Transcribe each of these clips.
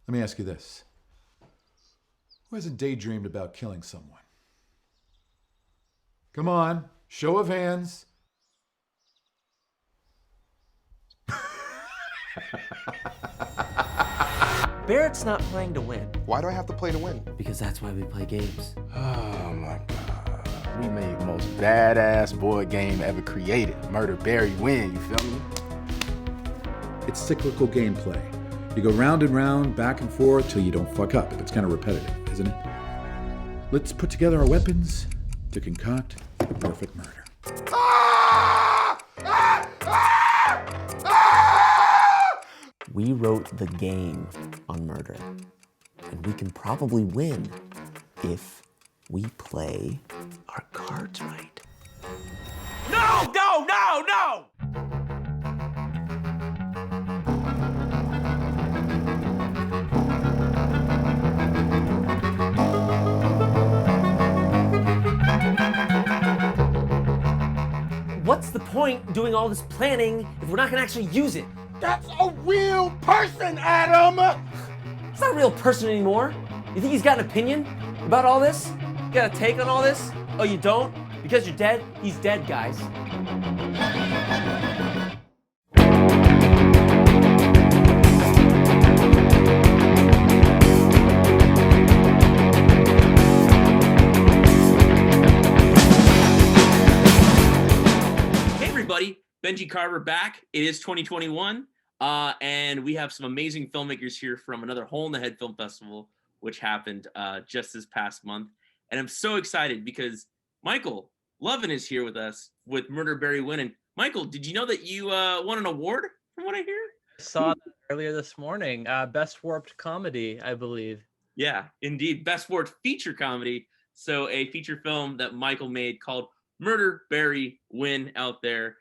Let me ask you this. Who hasn't daydreamed about killing someone? Come on, show of hands. Barrett's not playing to win. Why do I have to play to win? Because that's why we play games. Oh my God. We made the most badass board game ever created. Murder, bury, win, you feel me? It's cyclical gameplay. You go round and round, back and forth, till you don't fuck up. It's kind of repetitive, isn't it? Let's put together our weapons to concoct the perfect murder. We wrote the game on murder. And we can probably win if we play our cards right. No, no, no, no! What's the point doing all this planning if we're not gonna actually use it? That's a real person, Adam! He's not a real person anymore. You think he's got an opinion about all this? You got a take on all this? Oh, you don't? Because you're dead? He's dead, guys. Hey, everybody. Benji Carver back. It is 2021. And we have some amazing filmmakers here from another Hole in the Head Film Festival, which happened just this past month. And I'm so excited because Michael Lovan is here with us with Murder, Bury, Win. And Michael, did you know that you won an award from what I hear? Saw that earlier this morning. Best Warped Comedy, I believe. Yeah, indeed. Best Warped Feature Comedy. So a feature film that Michael made called Murder, Bury, Win out there.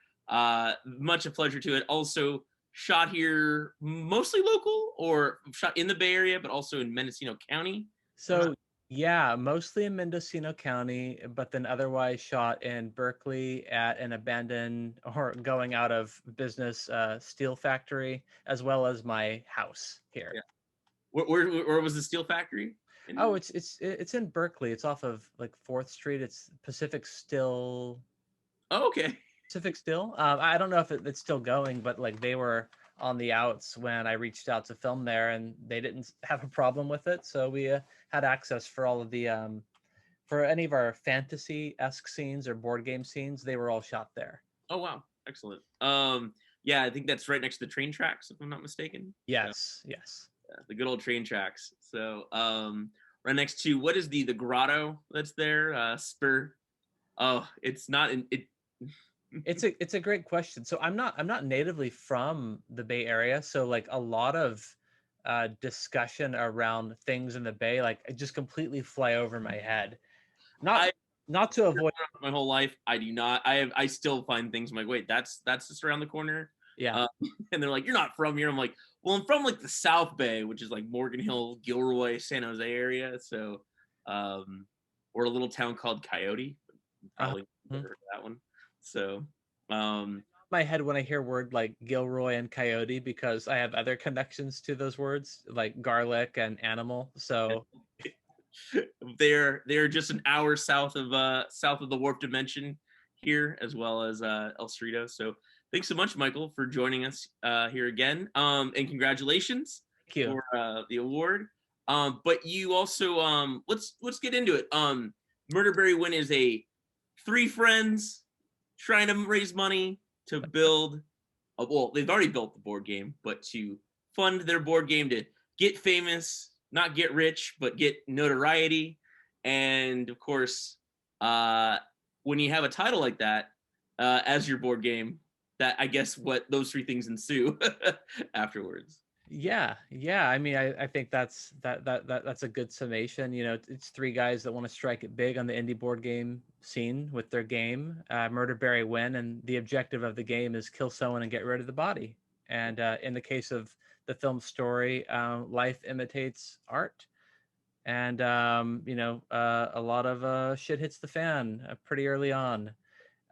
Much a pleasure to it. Also shot here mostly local or shot in the Bay Area, but also in Mendocino County. So yeah, mostly in Mendocino County, but then otherwise shot in Berkeley at an abandoned or going out of business steel factory, as well as my house here. Yeah. Where was the steel factory? Oh, it's in Berkeley. It's off of like 4th Street. It's Pacific Steel. Oh, okay. Pacific Steel. I don't know if it's still going, but like they were on the outs when I reached out to film there, and they didn't have a problem with it. So we had access for all of the for any of our fantasy-esque scenes or board game scenes. They were all shot there. Oh wow, excellent. Yeah, I think that's right next to the train tracks, if I'm not mistaken. Yes, yes. Yeah, the good old train tracks. So right next to what is the grotto that's there? Spur. Oh, it's not in it. It's a great question. So I'm not natively from the Bay Area, so like a lot of discussion around things in the Bay, like it just completely fly over my head. Not to avoid my whole life. I do not. I still find things. I'm like, wait, that's just around the corner. Yeah. And they're like, you're not from here. I'm like, well, I'm from like the South Bay, which is like Morgan Hill, Gilroy, San Jose area. So, or a little town called Coyote. Probably never heard of that one. So, my head when I hear word like Gilroy and Coyote, because I have other connections to those words like garlic and animal. So they're just an hour south of the Warped Dimension here, as well as El Cerrito. So thanks so much, Michael, for joining us here again. And congratulations Thank you. for the award. But you also let's get into it. Murder, Bury, Win is a 3 friends trying to raise money to build well, they've already built the board game, but to fund their board game to get famous, not get rich, but get notoriety. And of course, when you have a title like that as your board game, that I guess what those 3 things ensue afterwards. Yeah. I mean, I think that's a good summation. You know, it's 3 guys that want to strike it big on the indie board game scene with their game, Murder, Bury, Win, and the objective of the game is kill someone and get rid of the body. And in the case of the film story, life imitates art, and a lot of shit hits the fan pretty early on.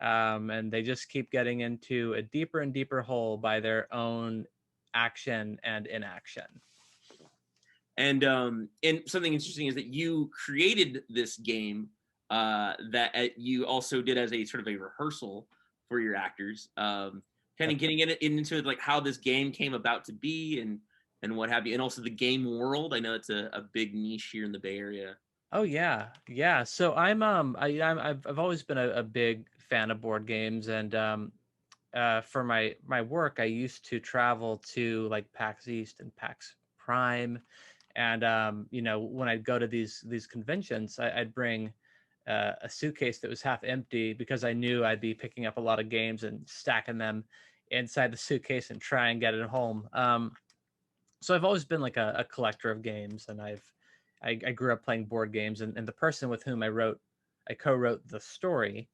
And they just keep getting into a deeper and deeper hole by their own action and inaction. And something interesting is that you created this game that you also did as a sort of a rehearsal for your actors. Kind of getting into like how this game came about to be and what have you, and also the game world. I know it's a big niche here in the Bay Area. Oh yeah, yeah. So I've always been a big fan of board games, and for my work, I used to travel to like PAX East and PAX Prime, and when I'd go to these conventions, I'd bring a suitcase that was half empty because I knew I'd be picking up a lot of games and stacking them inside the suitcase and try and get it home. So I've always been like a collector of games, and I grew up playing board games, and the person with whom I co-wrote the story,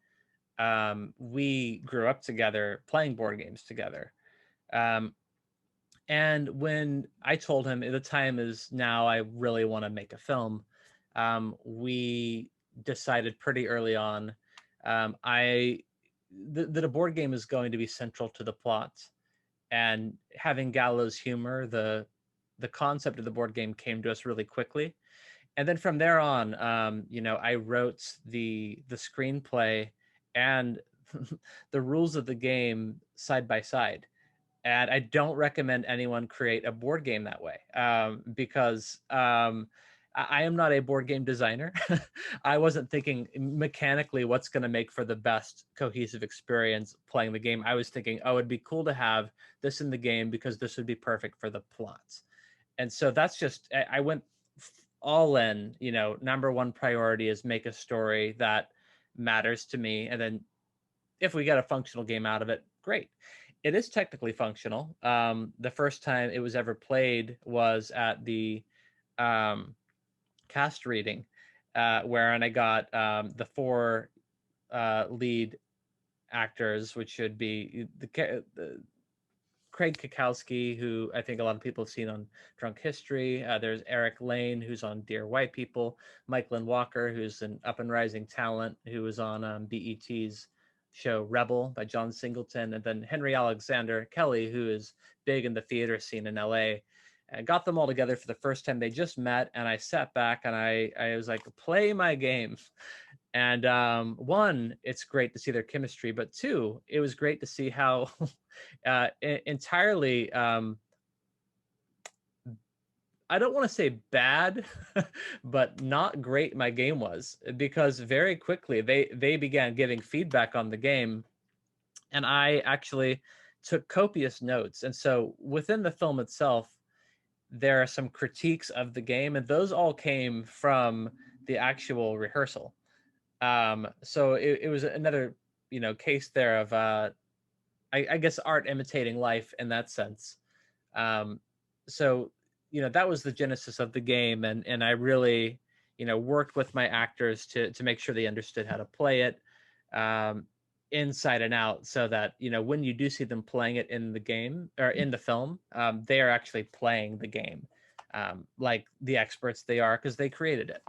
we grew up together playing board games together. And when I told him the time is now, I really want to make a film, we decided pretty early on that a board game is going to be central to the plot, and having gallows humor, the concept of the board game came to us really quickly. And then from there on, I wrote the screenplay and the rules of the game side by side. And I don't recommend anyone create a board game that way, because I am not a board game designer. I wasn't thinking mechanically what's going to make for the best cohesive experience playing the game. I was thinking, oh, it'd be cool to have this in the game because this would be perfect for the plots. And so that's just, I went all in, number one priority is make a story that matters to me. And then if we get a functional game out of it, great. It is technically functional. The first time it was ever played was at the cast reading, wherein I got the four lead actors, which should be the Craig Kukowski, who I think a lot of people have seen on Drunk History. There's Eric Lane, who's on Dear White People. Michael Walker, who's an up and rising talent, who was on BET's show Rebel by John Singleton. And then Henry Alexander Kelly, who is big in the theater scene in LA. I got them all together for the first time. They just met, and I sat back and I was like, play my game. And one, it's great to see their chemistry, but two, it was great to see how entirely, I don't want to say bad, but not great my game was, because very quickly they began giving feedback on the game, and I actually took copious notes. And so within the film itself, there are some critiques of the game, and those all came from the actual rehearsal. So it was another, case there of, I guess, art imitating life in that sense. So, that was the genesis of the game. And I really, worked with my actors to make sure they understood how to play it inside and out, so that, when you do see them playing it in the game or in the film, they are actually playing the game like the experts they are, because they created it.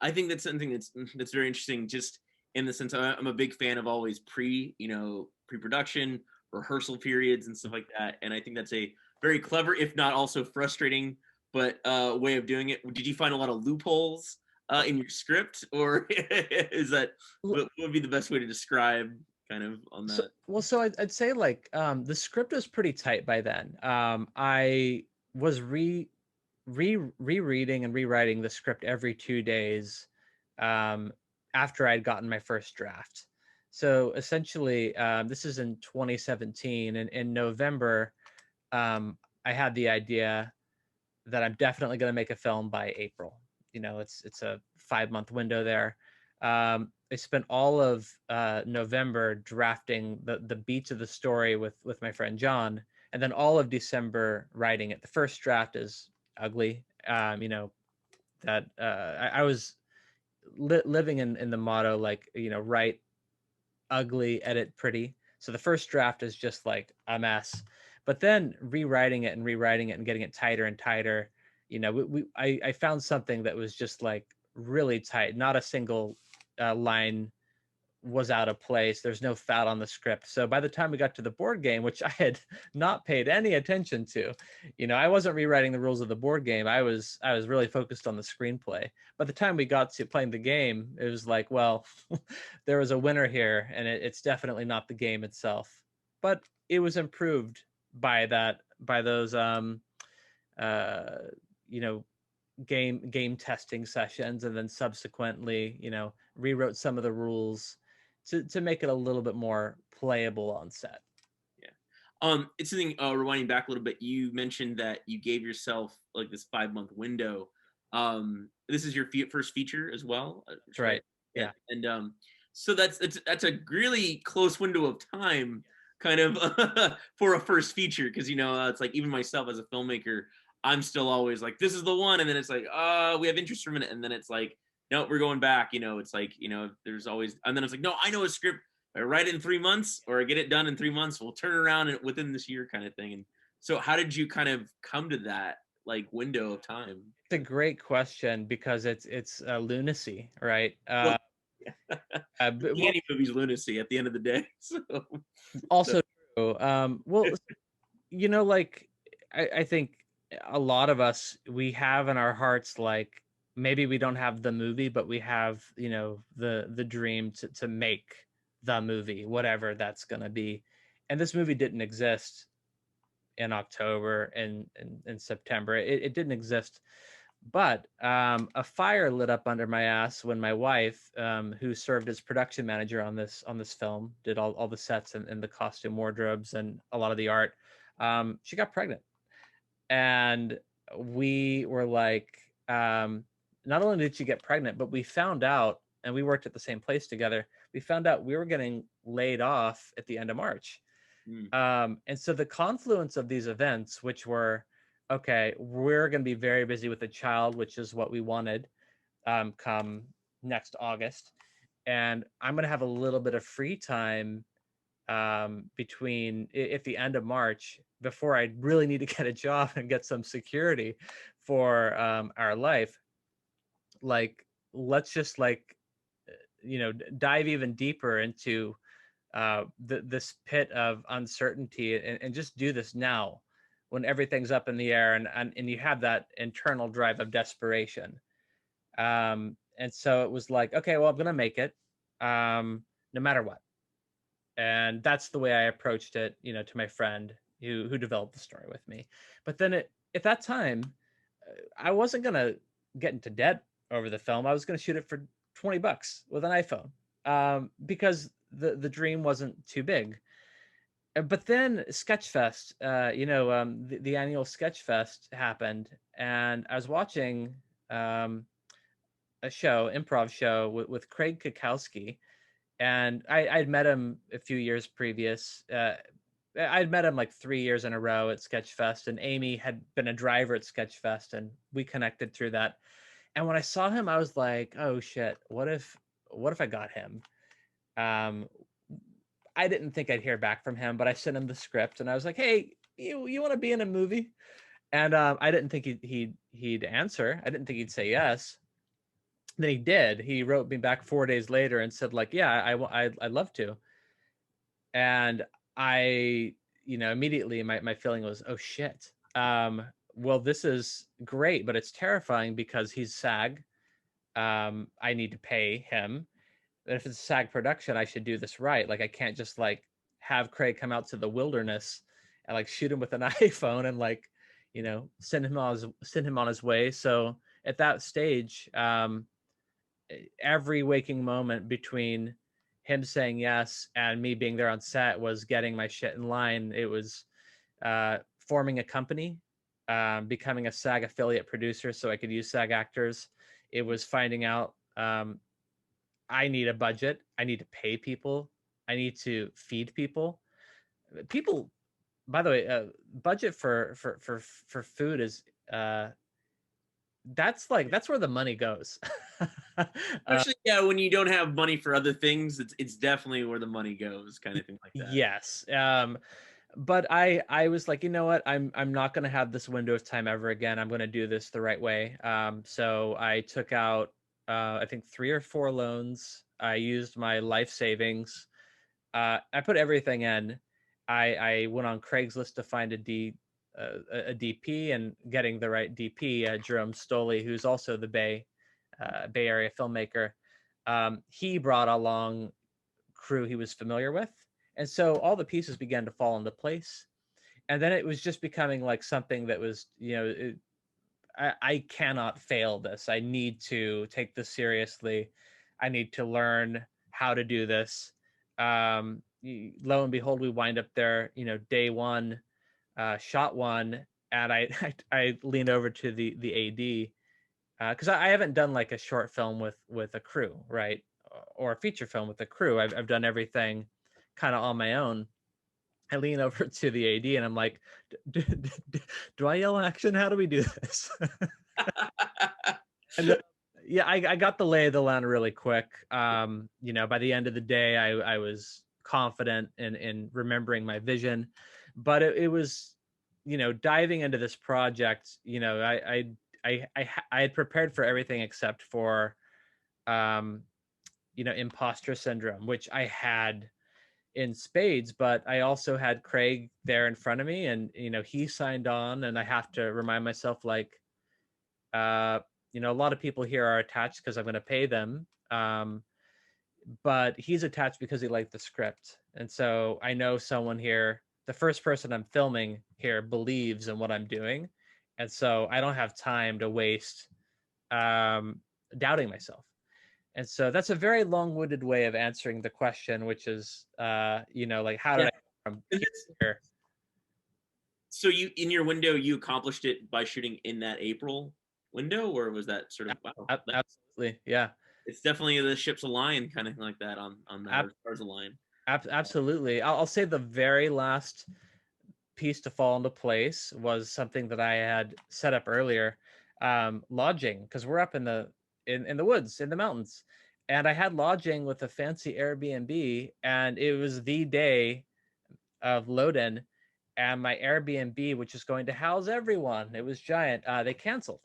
I think that's something that's very interesting, just in the sense I'm a big fan of always pre-production, rehearsal periods and stuff like that. And I think that's a very clever, if not also frustrating, but way of doing it. Did you find a lot of loopholes in your script, or is that what would be the best way to describe kind of on that? So I'd say like the script was pretty tight by then. I was rereading and rewriting the script every 2 days after I'd gotten my first draft. So essentially, this is in 2017, and in November, I had the idea that I'm definitely going to make a film by April. It's a 5-month window there. I spent all of November drafting the beats of the story with my friend John, and then all of December writing it. The first draft is ugly. I was living in the motto, like, write ugly, edit pretty. So the first draft is just like a mess, but then rewriting it and getting it tighter and tighter, I found something that was just like really tight. Not a single line was out of place. There's no fat on the script. So by the time we got to the board game, which I had not paid any attention to, I wasn't rewriting the rules of the board game. I was really focused on the screenplay. By the time we got to playing the game, it was like, well, there was a winner here, and it's definitely not the game itself. But it was improved by those game testing sessions, and then subsequently rewrote some of the rules to make it a little bit more playable on set. It's something, rewinding back a little bit, you mentioned that you gave yourself like this 5-month window. This is your first feature as well? That's right. Yeah. And so that's a really close window of time kind of for a first feature, because it's like, even myself as a filmmaker, I'm still always like, this is the one, and then it's like, we have interest for a minute, and then it's like, no, we're going back. It's like, there's always, and then it's like, no, I know a script. I write it in 3 months, or I get it done in 3 months. We'll turn around within this year, kind of thing. And so, how did you kind of come to that like window of time? It's a great question, because it's lunacy, right? Any movie's lunacy at the end of the day. So also true. Well, like I think a lot of us, we have in our hearts, like, maybe we don't have the movie, but we have the dream to make the movie, whatever that's going to be. And this movie didn't exist in October and in September. It didn't exist, but a fire lit up under my ass when my wife, who served as production manager on this film, did all the sets and the costume wardrobes and a lot of the art, she got pregnant. And we were like, not only did she get pregnant, but we found out, and we worked at the same place together, we found out we were getting laid off at the end of March. And so the confluence of these events, which were, okay, we're going to be very busy with the child, which is what we wanted, come next August. And I'm going to have a little bit of free time between at the end of March, before I really need to get a job and get some security for our life. Like, let's just dive even deeper into this pit of uncertainty, and just do this now, when everything's up in the air, and you have that internal drive of desperation. And so it was like, okay, well, I'm gonna make it, no matter what. And that's the way I approached it, to my friend who developed the story with me. But then at that time, I wasn't gonna get into debt over the film. I was gonna shoot it for $20 with an iPhone, because the dream wasn't too big. But then Sketchfest, the annual Sketchfest happened, and I was watching a improv show with Craig Kukowski, and I'd met him a few years previous. I'd met him like 3 years in a row at Sketchfest, and Amy had been a driver at Sketchfest, and we connected through that. And when I saw him, I was like, oh shit, what if I got him? I didn't think I'd hear back from him, but I sent him the script, and I was like, hey, you want to be in a movie? And I didn't think he'd answer. I didn't think he'd say yes. Then he did. He wrote me back 4 days later and said, like, yeah, I'd love to. And I, immediately my feeling was, oh shit. Well, this is great, but it's terrifying because he's SAG. I need to pay him. And if it's a SAG production, I should do this right. Like, I can't just like have Craig come out to the wilderness and like shoot him with an iPhone and like, send him on his way. So at that stage, every waking moment between him saying yes and me being there on set was getting my shit in line. It was forming a company, becoming a SAG affiliate producer so I could use SAG actors. It was finding out I need a budget. I need to pay people. I need to feed people. People, by the way, budget for food is that's where the money goes. Especially when you don't have money for other things, it's definitely where the money goes, kind of thing like that. Yes. But I was like, you know what? I'm not going to have this window of time ever again. I'm going to do this the right way. So I took out I think 3 or 4 loans. I used my life savings. I put everything in. I went on Craigslist to find a DP, and getting the right DP, Jerome Stoley, who's also the Bay Area filmmaker. He brought along crew he was familiar with, and so all the pieces began to fall into place. And then it was just becoming like something that was, I cannot fail this. I need to take this seriously. I need to learn how to do this. Lo and behold, we wind up there, day one, shot one, and I lean over to the AD, because I haven't done like a short film with a crew, right, or a feature film with a crew. I've done everything kind of on my own. I lean over to the AD and I'm like, do I yell action? How do we do this? And yeah, I got the lay of the land really quick. By the end of the day, I was confident in remembering my vision, but it was, diving into this project, I had prepared for everything except for, imposter syndrome, which I had in spades, but I also had Craig there in front of me, and he signed on, and I have to remind myself, like, a lot of people here are attached because I'm going to pay them, but he's attached because he liked the script. And so I know someone here, the first person I'm filming here, believes in what I'm doing, and so I don't have time to waste doubting myself. And so that's a very long-winded way of answering the question, which is, like, how did I come here? So you, in your window, you accomplished it by shooting in that April window, or was that sort of, wow? Absolutely, yeah. It's definitely the ships align, kind of like that on the stars align. Absolutely. I'll say the very last piece to fall into place was something that I had set up earlier, lodging, because we're up in the woods, in the mountains, and I had lodging with a fancy Airbnb, and it was the day of load-in, and my Airbnb, which is going to house everyone, it was giant, they canceled.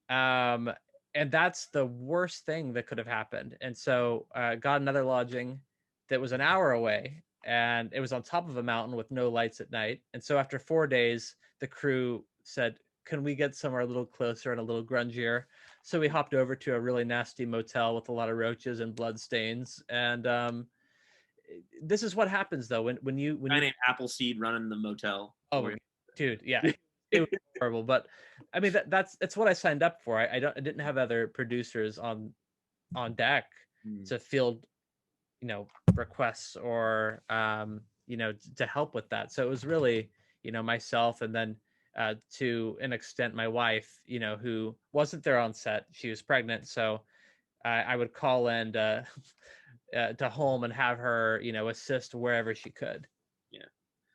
And that's the worst thing that could have happened. And so got another lodging that was an hour away, and it was on top of a mountain with no lights at night. And so after 4 days, the crew said, can we get somewhere a little closer and a little grungier? So we hopped over to a really nasty motel with a lot of roaches and blood stains. And this is what happens, though, when you named Appleseed running the motel. Oh, dude, yeah, it was horrible. But I mean, that's what I signed up for. I didn't have other producers on deck to field, requests or to help with that. So it was really, myself, and then to an extent my wife, who wasn't there on set. She was pregnant, so I would call in to home and have her, assist wherever she could. Yeah.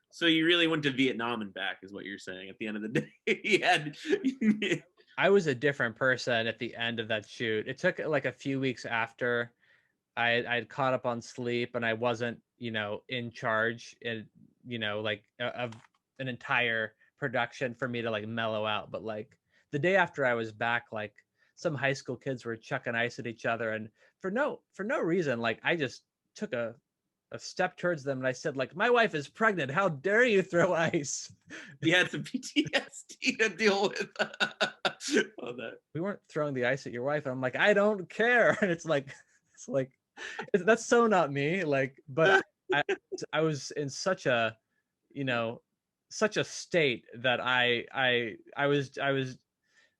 So you really went to Vietnam and back, is what you're saying. At the end of the day, I was a different person at the end of that shoot. It took like a few weeks after I'd caught up on sleep, and I wasn't, in charge, and like of an entire production, for me to like mellow out. But like the day after I was back, like some high school kids were chucking ice at each other, and for no reason, like I just took a step towards them, and I said, like, my wife is pregnant, how dare you throw ice? You had some PTSD to deal with. We weren't throwing the ice at your wife. And I'm like, I don't care. And it's like that's so not me. Like, but I was in such a state that I was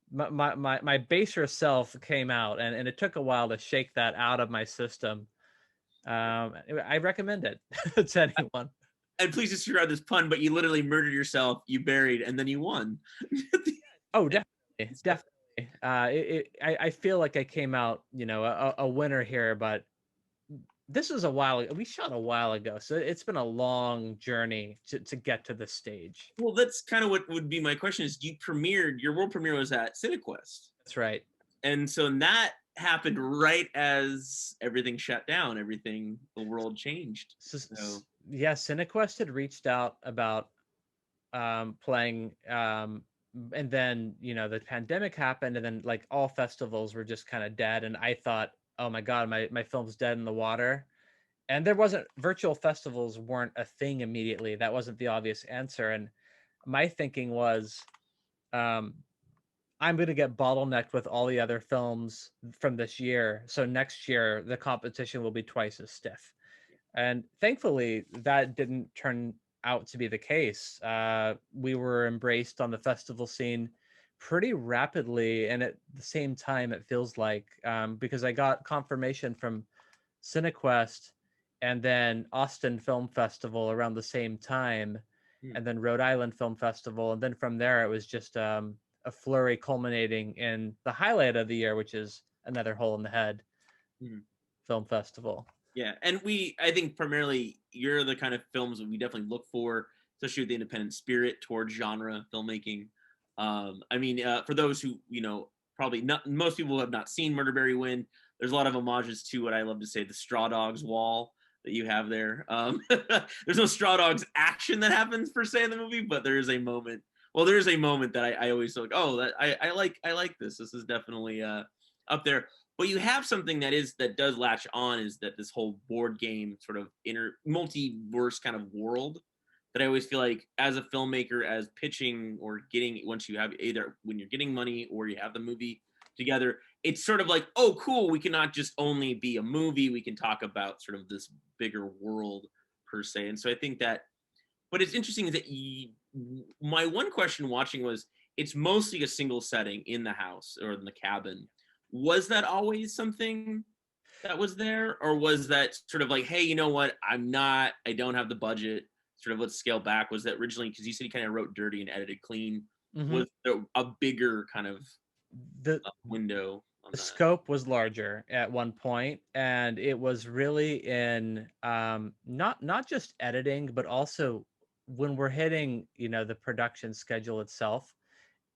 my baser self came out, and it took a while to shake that out of my system. I recommend it to anyone. And please disregard this pun, but you literally murdered yourself, you buried, and then you won. Oh, definitely. I feel like I came out, a winner here, but this was a while ago. We shot a while ago, so it's been a long journey to get to this stage. Well, that's kind of what would be my question, is your world premiere was at CineQuest. That's right. And so that happened right as everything shut down, the world changed. So yeah, CineQuest had reached out about playing and then the pandemic happened, and then like all festivals were just kind of dead, and I thought, oh my god, my film's dead in the water. And there wasn't virtual festivals weren't a thing immediately. That wasn't the obvious answer. And my thinking was, um, I'm going to get bottlenecked with all the other films from this year. So next year, the competition will be twice as stiff. And thankfully, that didn't turn out to be the case. We were embraced on the festival scene pretty rapidly. And at the same time, it feels like, because I got confirmation from CineQuest and then Austin Film Festival around the same time, and then Rhode Island Film Festival. And then from there, it was just a flurry culminating in the highlight of the year, which is Another Hole in the Head Film Festival. Yeah, and I think primarily you're the kind of films that we definitely look for, especially with the independent spirit towards genre filmmaking. I mean, for those who, probably not, most people have not seen Murderberry Win, there's a lot of homages to what I love to say, the Straw Dogs wall that you have there. There's no Straw Dogs action that happens per se in the movie, but there is a moment. Well, there is a moment that I always like, oh, that I like this. This is definitely up there. But you have something that does latch on, is that this whole board game sort of multiverse kind of world that I always feel like as a filmmaker, as pitching or getting, once you have either when you're getting money or you have the movie together, it's sort of like, oh, cool, we cannot just only be a movie, we can talk about sort of this bigger world per se. And so I think that, but it's interesting is that my one question watching was, it's mostly a single setting in the house or in the cabin. Was that always something that was there, or was that sort of like, hey, you know what, I don't have the budget, sort of let's scale back? Was that originally, because you said you kind of wrote dirty and edited clean, was there a bigger kind of window on the that? scope was larger at one point, and it was really in not just editing, but also when we're hitting the production schedule itself.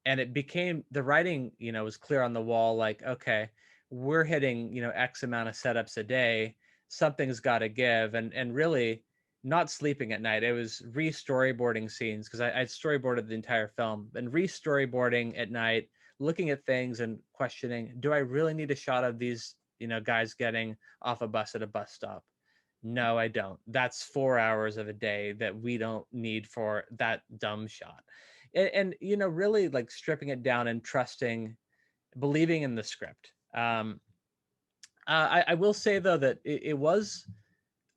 And it became, the writing was clear on the wall, like, okay, we're hitting X amount of setups a day, something's got to give. And really not sleeping at night, it was re-storyboarding scenes, because I'd storyboarded the entire film, and re-storyboarding at night, looking at things and questioning, do I really need a shot of these guys getting off a bus at a bus stop? No, I don't. That's 4 hours of a day that we don't need for that dumb shot. And really like stripping it down and trusting, believing in the script. I will say though that it was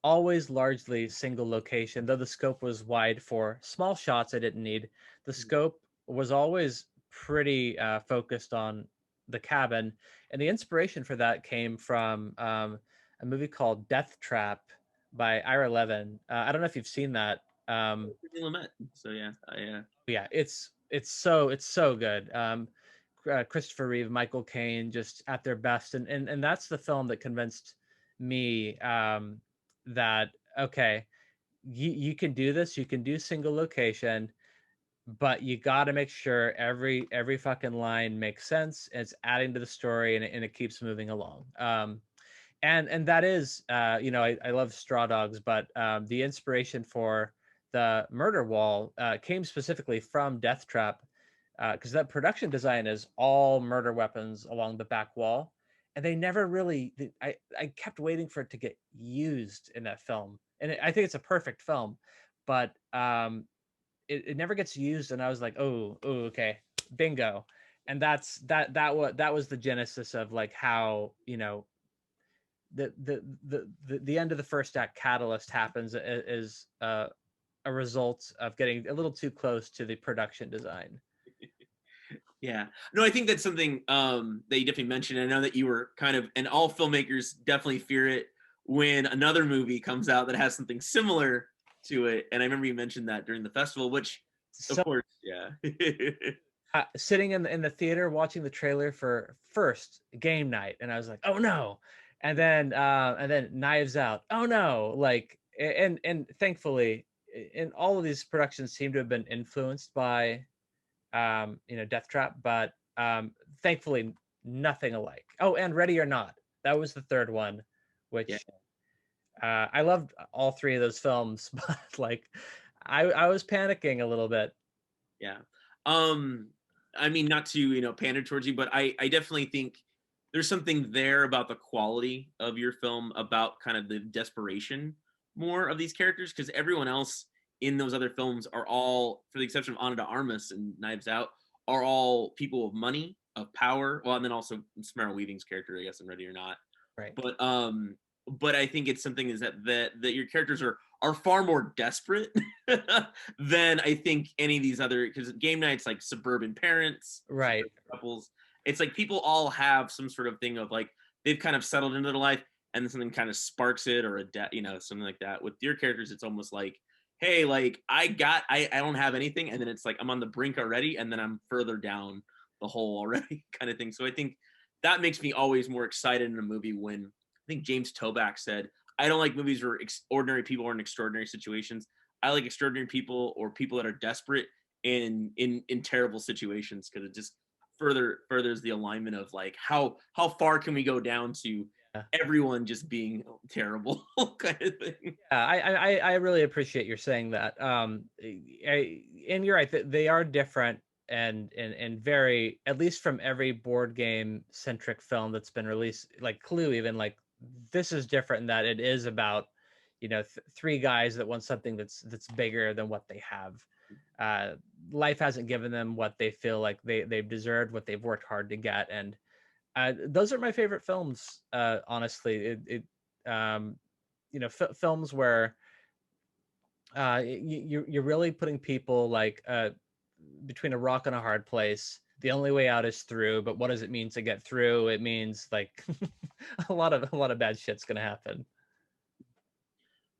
always largely single location, though the scope was wide for small shots I didn't need. The scope was always pretty focused on the cabin, and the inspiration for that came from a movie called Death Trap by Ira Levin. I don't know if you've seen that. So yeah. Yeah, it's so good. Christopher Reeve, Michael Caine, just at their best, and that's the film that convinced me that okay, you can do this, you can do single location, but you got to make sure every fucking line makes sense, and it's adding to the story, and it keeps moving along. And that is I love Straw Dogs, but the inspiration for the murder wall came specifically from Death Trap, because that production design is all murder weapons along the back wall, and they never really. I kept waiting for it to get used in that film, and I think it's a perfect film, but it never gets used, and I was like, oh, okay, bingo, and that was the genesis of like how the end of the first act catalyst happens is a result of getting a little too close to the production design. Yeah, no, I think that's something that you definitely mentioned. I know that you were kind of, and all filmmakers definitely fear it when another movie comes out that has something similar to it. And I remember you mentioned that during the festival, which of course, yeah. Sitting in the theater watching the trailer for first Game Night, and I was like, oh no. And then Knives Out, oh no. Like, and thankfully, and all of these productions seem to have been influenced by Death Trap, but thankfully nothing alike. Oh, and Ready or Not, that was the third one, which I loved all three of those films, but like I was panicking a little bit. Yeah. I mean, not to pander towards you, but I definitely think there's something there about the quality of your film, about kind of the desperation more of these characters, because everyone else in those other films are all, for the exception of Ana de Armas and Knives Out, are all people of money, of power. Well, and then also Samara Weaving's character, I guess, in Ready or Not. Right. But I think it's something is that your characters are far more desperate than I think any of these other, because Game Night's like suburban parents, Right. suburban couples. It's like people all have some sort of thing of like they've kind of settled into their life, and then something kind of sparks it, or something like that. With your characters, it's almost like, hey, like I don't have anything, and then it's like I'm on the brink already, and then I'm further down the hole already, kind of thing. So I think that makes me always more excited in a movie when, I think James Toback said, I don't like movies where ordinary people are in extraordinary situations. I like extraordinary people or people that are desperate in terrible situations, because it just furthers the alignment of like how far can we go down to everyone just being terrible kind of thing. Yeah, I really appreciate your saying that. And you're right that they are different and very, at least from every board game centric film that's been released, like Clue, even, like this is different in that it is about three guys that want something that's bigger than what they have. Life hasn't given them what they feel like they've deserved, what they've worked hard to get, and those are my favorite films. Honestly, films where you're really putting people like between a rock and a hard place. The only way out is through, but what does it mean to get through? It means like a lot of bad shit's gonna happen.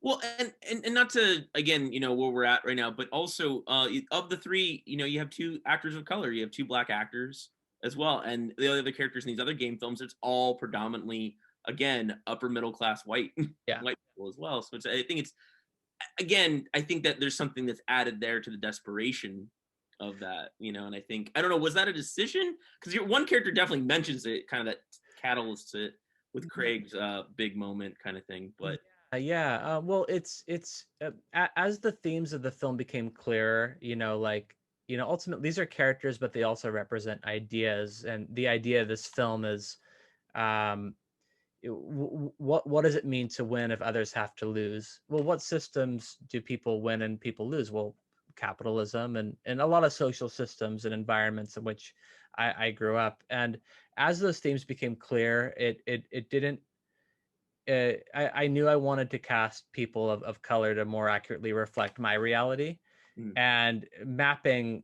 Well, and not to, again, where we're at right now, but also of the three, you have two actors of color, you have two black actors as well, and the other characters in these other game films, it's all predominantly, again, upper middle class white Yeah. white people as well. So I think it's, again, I think that there's something that's added there to the desperation of that, and I think, I don't know, was that a decision? Because your one character definitely mentions it, kind of that catalyst to it with Craig's big moment kind of thing, but. Well, it's as the themes of the film became clearer, ultimately these are characters, but they also represent ideas, and the idea of this film is, what does it mean to win if others have to lose? Well, what systems do people win and people lose? Well, capitalism and a lot of social systems and environments in which I grew up. And as those themes became clear, it didn't. I knew I wanted to cast people of color to more accurately reflect my reality, and mapping,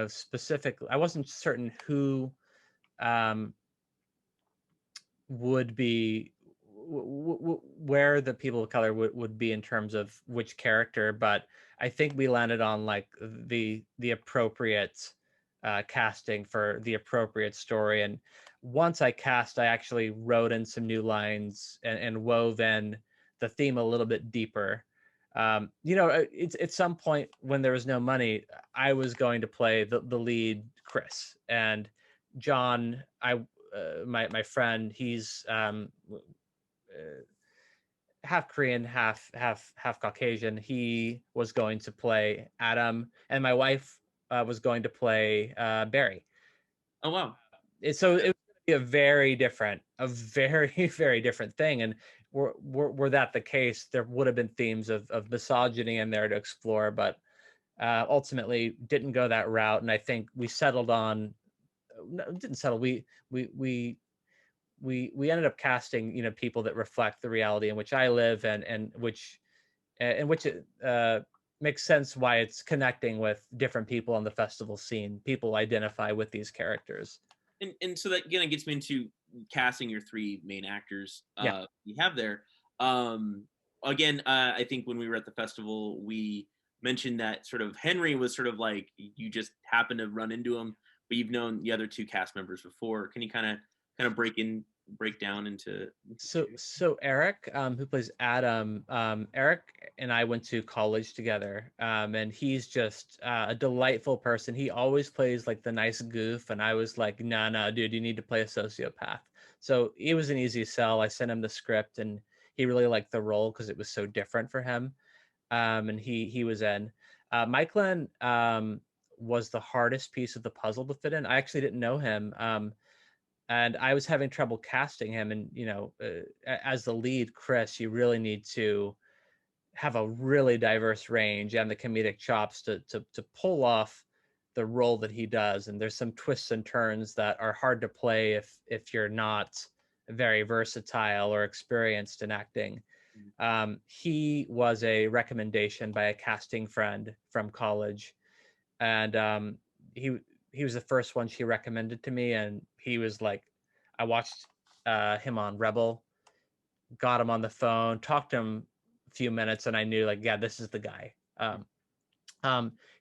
specifically, I wasn't certain who would be where the people of color would be in terms of which character, but I think we landed on like the appropriate casting for the appropriate story. And once I cast, I actually wrote in some new lines and wove in the theme a little bit deeper. It's at some point when there was no money, I was going to play the lead Chris, and John, my friend, he's half Korean, half Caucasian. He was going to play Adam, and my wife was going to play Barry. Oh wow! So it would be a very very different thing. And were that the case, there would have been themes of misogyny in there to explore, but ultimately didn't go that route. And I think we settled on, no, didn't settle. We ended up casting, people that reflect the reality in which I live, and which it makes sense why it's connecting with different people on the festival scene. People identify with these characters. And so that again gets me into casting your three main actors Yeah. you have there. Again, I think when we were at the festival, we mentioned that sort of Henry was sort of like, you just happened to run into him, but you've known the other two cast members before. Can you kind of break down into So Eric, who plays Adam, Eric and I went to college together, and he's just a delightful person. He always plays like the nice goof, and I was like, no, dude, you need to play a sociopath. So it was an easy sell. I sent him the script, and he really liked the role because it was so different for him, and he was in. Michael was the hardest piece of the puzzle to fit in. I actually didn't know him. And I was having trouble casting him. And, as the lead, Chris, you really need to have a really diverse range and the comedic chops to pull off the role that he does. And there's some twists and turns that are hard to play if you're not very versatile or experienced in acting. He was a recommendation by a casting friend from college, and he was the first one she recommended to me, and he was like, I watched him on Rebel, got him on the phone, talked to him a few minutes, and I knew, like, yeah, this is the guy.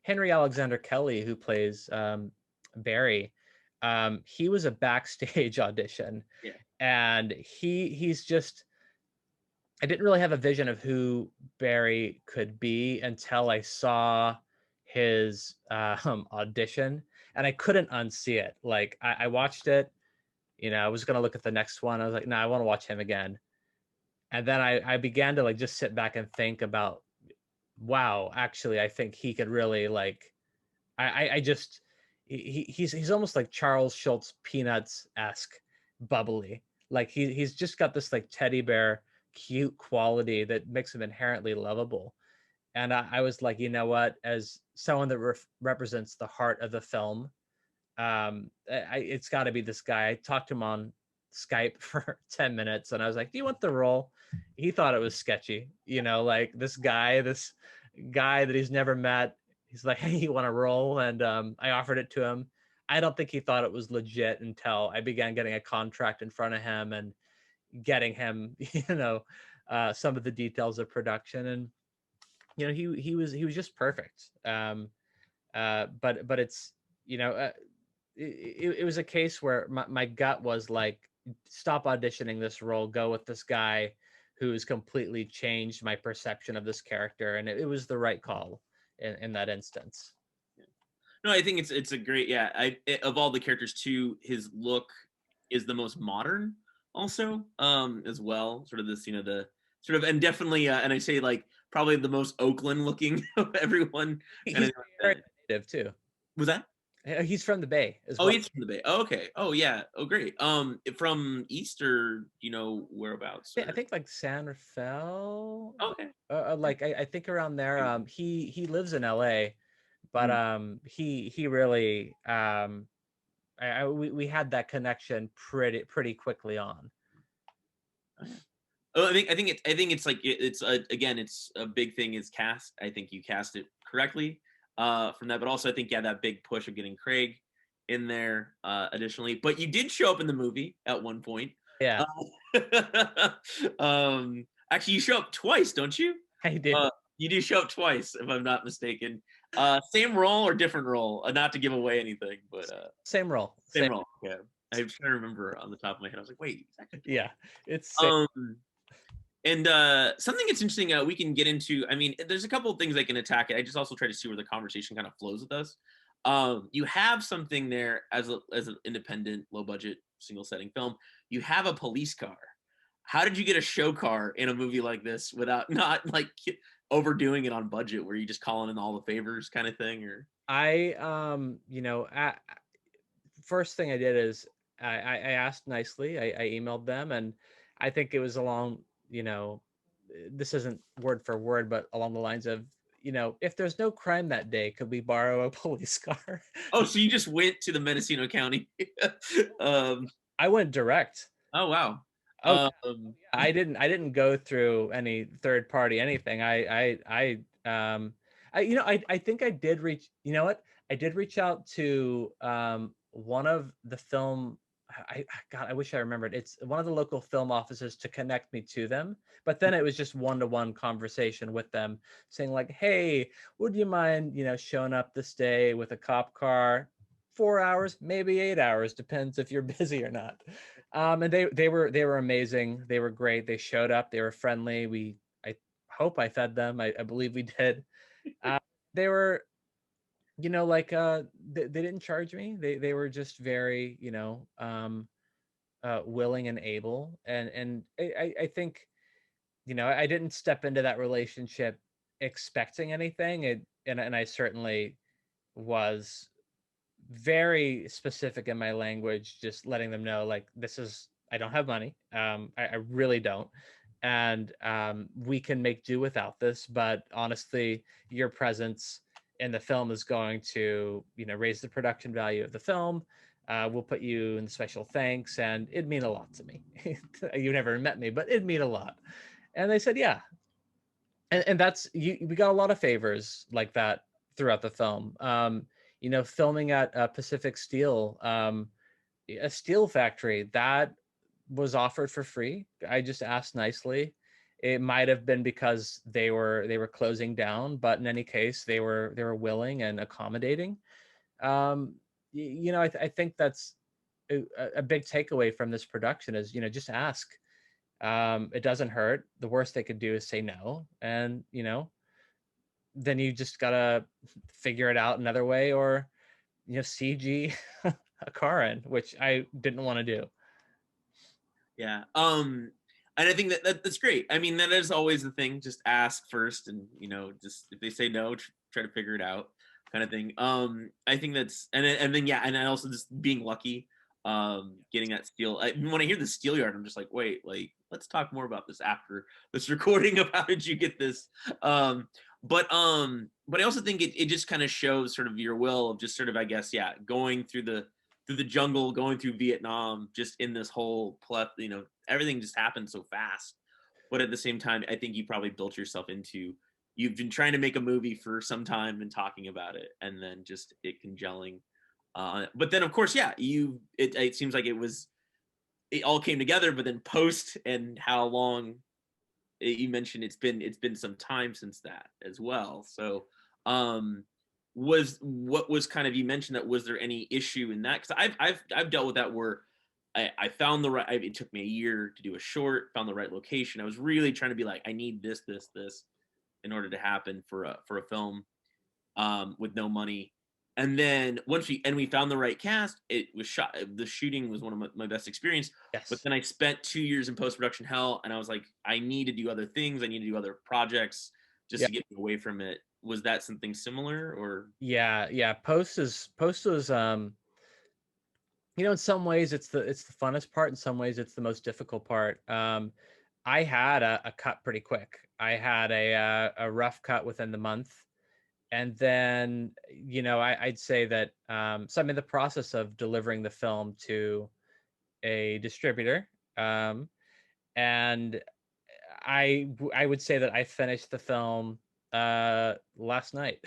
Henry Alexander Kelly, who plays Barry, he was a backstage audition, Yeah. and he's just, I didn't really have a vision of who Barry could be until I saw his audition, and I couldn't unsee it. Like, I watched it, I was gonna look at the next one. I was like, no, I want to watch him again. And then I began to, like, just sit back and think about, wow, actually, I think he could really, like, I just, he's almost like Charles Schultz Peanuts-esque bubbly. Like, he's just got this, like, teddy bear cute quality that makes him inherently lovable. And I was like, you know what, as someone that represents the heart of the film, it's got to be this guy. I talked to him on Skype for 10 minutes, and I was like, do you want the role? He thought it was sketchy, like, this guy that he's never met. He's like, hey, you want a role? And I offered it to him. I don't think he thought it was legit until I began getting a contract in front of him and getting him, some of the details of production. And he was just perfect. But it's, it was a case where my gut was like, stop auditioning this role, go with this guy who's completely changed my perception of this character. And it was the right call in that instance. No, I think it's a great, of all the characters too, his look is the most modern also, as well. Sort of this, the sort of, and definitely, and I say, like, probably the most Oakland looking of everyone. He's very native too. Was that? He's from the Bay as Oh, well. he's from the Bay. Oh, okay. Oh, yeah. Oh, great. From East, or whereabouts? I think like San Rafael. Okay. Like, I think around there. He lives in LA, but he really, we had that connection pretty quickly on. Oh, I think it's like, it's again, it's a big thing is cast. I think you cast it correctly from that, but also I think, that big push of getting Craig in there additionally. But you did show up in the movie at one point. Yeah. Actually, you show up twice, don't you? I do. You do show up twice, if I'm not mistaken. Same role or different role? Not to give away anything, but same role. Same role. Yeah. I'm trying to remember on the top of my head. I was like, wait, yeah, it's and something that's interesting, we can get into. I mean, there's a couple of things I can attack it. I just also try to see where the conversation kind of flows with us. You have something there as an independent, low budget, single setting film. You have a police car. How did you get a show car in a movie like this without not, like, overdoing it on budget, where you just calling in all the favors kind of thing? Or first thing I did is I asked nicely. I emailed them, and I think it was along, this isn't word for word, but along the lines of, if there's no crime that day, could we borrow a police car? Oh, so you just went to the Mendocino County? I went direct. Oh, wow. I didn't go through any third party anything. I think I did reach. You know what? I did reach out to one of the film. I wish I remembered. It's one of the local film offices to connect me to them. But then it was just one-to-one conversation with them, saying like, "Hey, would you mind, showing up this day with a cop car? 4 hours, maybe 8 hours, depends if you're busy or not." And they were amazing. They were great. They showed up. They were friendly. I hope I fed them. I believe we did. They were, they didn't charge me. They were just very, willing and able. And I think, I didn't step into that relationship expecting anything. And I certainly was very specific in my language, just letting them know, like, I don't have money. I really don't. And we can make do without this, but honestly, your presence in the film is going to, raise the production value of the film. We'll put you in the special thanks, and it'd mean a lot to me. You never met me, but it'd mean a lot. And they said, yeah. And that's, we got a lot of favors like that throughout the film. Filming at Pacific Steel, a steel factory, that was offered for free. I just asked nicely. It might have been because they were closing down, but in any case, they were willing and accommodating. I think that's a big takeaway from this production is, just ask. It doesn't hurt. The worst they could do is say no, and then you just gotta figure it out another way, or CG a car in, which I didn't want to do. Yeah. And I think that's great. I mean, that is always the thing. Just ask first, and just if they say no, try to figure it out, kind of thing. I think that's and then yeah, and also just being lucky, getting that steel. When I hear the steel yard, I'm just like, wait, like let's talk more about this after this recording of how did you get this. But I also think it just kind of shows sort of your will of just sort of, I guess, yeah, going through the jungle, going through Vietnam, just in this whole everything just happened so fast. But at the same time, I think you probably built yourself into, you've been trying to make a movie for some time and talking about it, and then just it congelling. But then of course, yeah, it seems like it all came together, but then post and how long you mentioned it's been some time since that as well. So was kind of, you mentioned that, was there any issue in that? Because I've dealt with that where I found it took me a year to do a short, found the right location. I was really trying to be like, I need this in order to happen for a film, with no money. And then once we found the right cast, it was shot. The shooting was one of my best experience. Yes. But then I spent 2 years in post-production hell, and I was like, I need to do other things. I need to do other projects just to get me away from it. Was that something similar, or? Yeah. Post was in some ways it's the funnest part. In some ways it's the most difficult part. I had a cut pretty quick. I had a rough cut within the month. And then, I'd say that, so I'm in the process of delivering the film to a distributor. And I would say that I finished the film last night,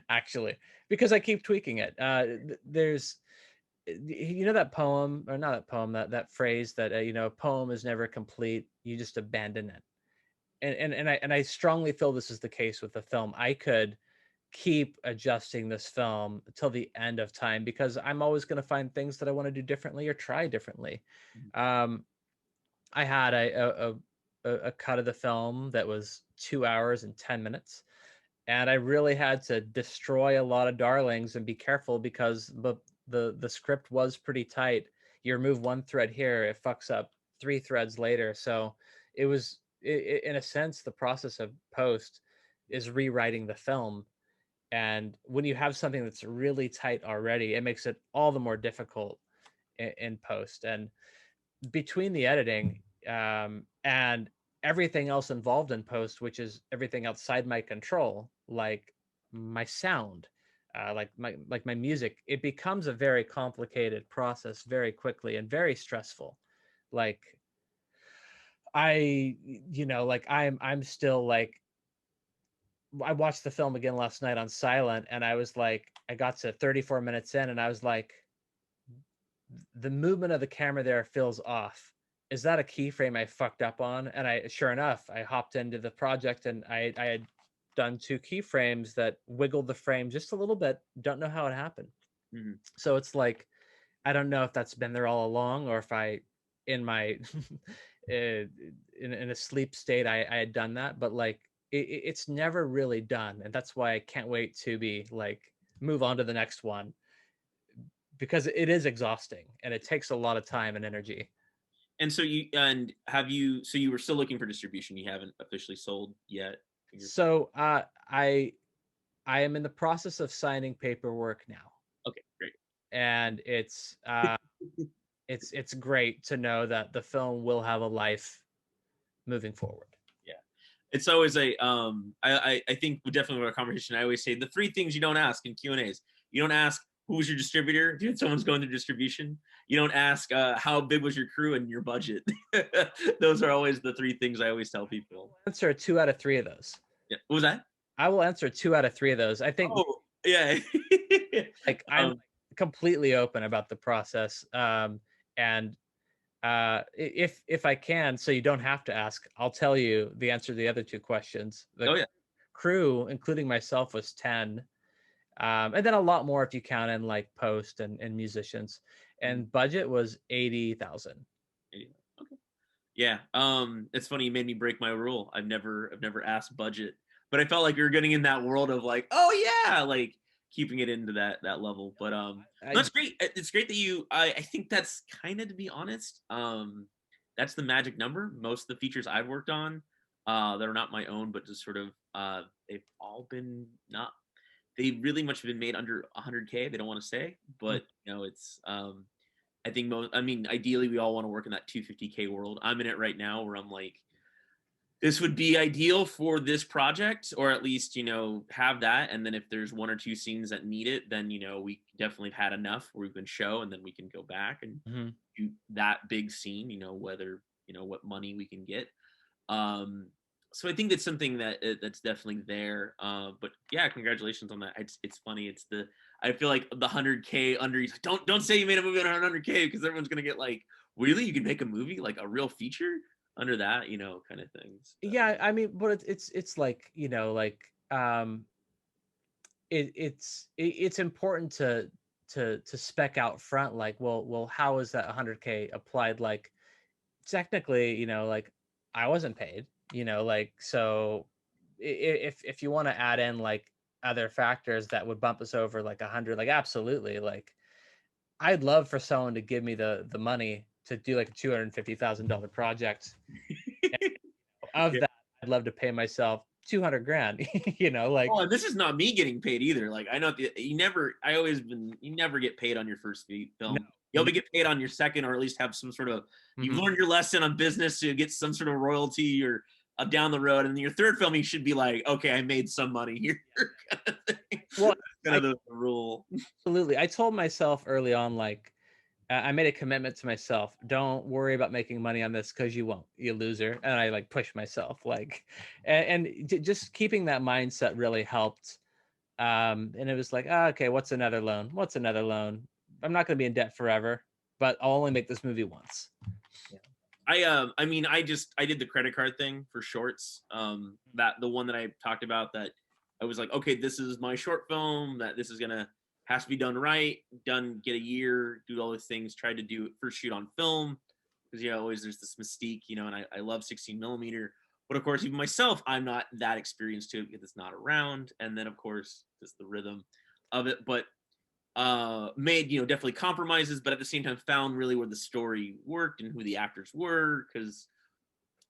actually, because I keep tweaking it. There's, that poem, or not that poem, that phrase that, a poem is never complete. You just abandon it. And I strongly feel this is the case with the film. I could keep adjusting this film till the end of time, because I'm always going to find things that I want to do differently or try differently. I had a cut of the film that was 2 hours and 10 minutes. And I really had to destroy a lot of darlings and be careful, because the script was pretty tight. You remove one thread here, it fucks up 3 threads later. So it was, in a sense, the process of post is rewriting the film. And when you have something that's really tight already, it makes it all the more difficult in post. And between the editing and everything else involved in post, which is everything outside my control, like my sound, like my music, it becomes a very complicated process very quickly and very stressful. Like I'm still like, I watched the film again last night on silent, and I was like, I got to 34 minutes in, and I was like, the movement of the camera there feels off. Is that a keyframe I fucked up on? And sure enough, I hopped into the project, and I had done 2 keyframes that wiggled the frame just a little bit. Don't know how it happened. Mm-hmm. So it's like, I don't know if that's been there all along, or if I, in my in a sleep state, I had done that. But like, it's never really done, and that's why I can't wait to be like, move on to the next one, because it is exhausting and it takes a lot of time and energy. And so you were still looking for distribution. You haven't officially sold yet? So I I am in the process of signing paperwork now, Okay, great. and it's great to know that the film will have a life moving forward. Yeah, it's always I think definitely with our conversation, I always say the three things you don't ask in Q&As. You don't ask who was your distributor, if someone's going through distribution. You don't ask how big was your crew and your budget. Those are always the three things I always tell people. Answer 2 out of 3 of those. Yeah, what was that? I will answer 2 out of 3 of those. I think Oh, yeah. like I'm completely open about the process. And if I can, so you don't have to ask, I'll tell you the answer to the other 2 questions. The Oh yeah. crew, including myself, was 10. And then a lot more if you count in like post and musicians. And budget was 80,000. Okay. Yeah. It's funny, you made me break my rule. I've never asked budget, but I felt like you're getting in that world of like, oh yeah, like keeping it into that level. But that's great. It's great that you I think that's kind of, to be honest, that's the magic number. Most of the features I've worked on that are not my own, but just sort of they've all been not, they really much have been made under 100K. They don't want to say, but you know, it's I think ideally we all want to work in that 250K world. I'm in it right now where I'm like, this would be ideal for this project, or at least, you know, have that. And then if there's 1 or 2 scenes that need it, then, you know, we definitely have had enough where we can show, and then we can go back and do that big scene, you know, whether, you know, what money we can get. So I think that's something that that's definitely there. But yeah, congratulations on that. It's funny. I feel like the 100K under, don't say you made a movie under 100K, because everyone's going to get like, really? You can make a movie, like a real feature under that, you know, kind of things. So. Yeah, I mean, but it's like, you know, like it's important to spec out front, like, well, how is that 100K applied? Like, technically, you know, like, I wasn't paid, you know, like, so if you want to add in like other factors that would bump us over like 100, like, absolutely, like, I'd love for someone to give me the money to do like a $250,000 project. Of that, I'd love to pay myself 200 grand, you know, like. Oh, and this is not me getting paid either. Like, I know you never get paid on your first film. No. You'll get paid on your second, or at least have some sort of, you've learned your lesson on business to get some sort of royalty or down the road. And then your third film, you should be like, okay, I made some money here. Kind of thing. Well, kind of the rule. Absolutely. I told myself early on, like, I made a commitment to myself. Don't worry about making money on this, because you won't, you loser. And I like pushed myself, like, and just keeping that mindset really helped. And it was like, okay, what's another loan? What's another loan? I'm not going to be in debt forever, but I'll only make this movie once. Yeah. I mean, I did the credit card thing for shorts. That the one that I talked about, that I was like, okay, this is my short film, that this is has to be done right, get a year, do all those things, tried to do it first shoot on film, because, you know, always there's this mystique, you know, and I love 16 millimeter, but of course, even myself, I'm not that experienced to it because it's not around. And then of course, just the rhythm of it, but made, you know, definitely compromises, but at the same time found really where the story worked and who the actors were, because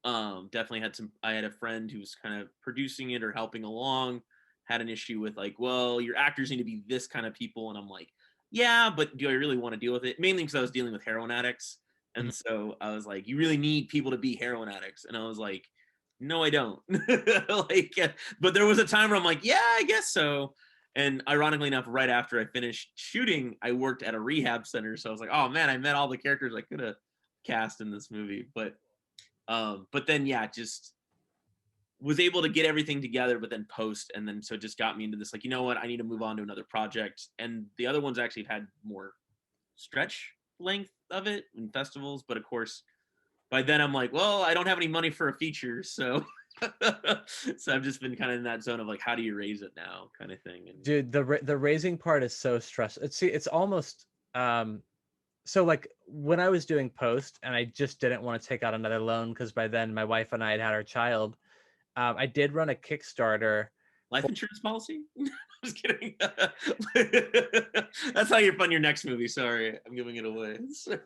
definitely I had a friend who was kind of producing it or helping along, had an issue with like, well, your actors need to be this kind of people. And I'm like, yeah, but do I really want to deal with it? Mainly because I was dealing with heroin addicts. And so I was like, you really need people to be heroin addicts. And I was like, no, I don't. Like, but there was a time where I'm like, yeah, I guess so. And ironically enough, right after I finished shooting, I worked at a rehab center. So I was like, oh man, I met all the characters I could have cast in this movie. But then, yeah, just was able to get everything together, but then post, and then so it just got me into this, like, you know what, I need to move on to another project. And the other ones actually had more stretch length of it in festivals, but of course by then I'm like, well, I don't have any money for a feature, so so I've just been kind of in that zone of like, how do you raise it now, kind of thing. And dude, the raising part is so stressful. It's almost so like when I was doing post and I just didn't want to take out another loan, because by then my wife and I had our child. I did run a Kickstarter. Life insurance policy? I was kidding. That's how you fund your next movie. Sorry, I'm giving it away. So,